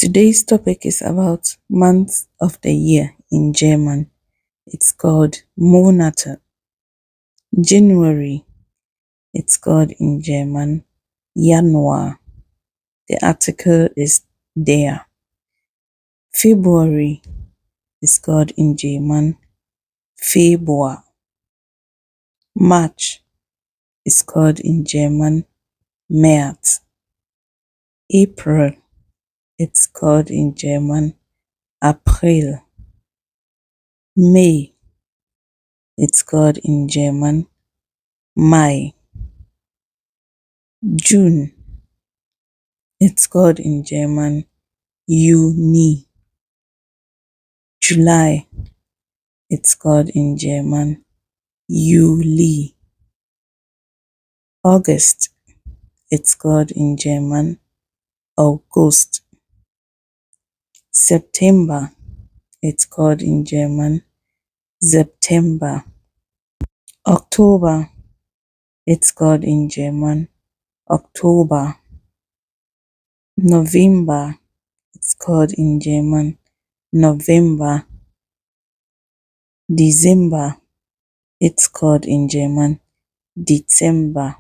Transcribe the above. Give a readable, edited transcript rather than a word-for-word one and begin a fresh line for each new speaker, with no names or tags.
Today's topic is about month of the year in German. It's called Monate. January, it's called in German Januar. The article is der. February is called in German Februar. March is called in German März. April, it's called in German April. May, it's called in German Mai. June, it's called in German Juni. July, it's called in German Juli. August, it's called in German August. September, it's called in German September. October, it's called in German Oktober. November, it's called in German November. December, it's called in German Dezember.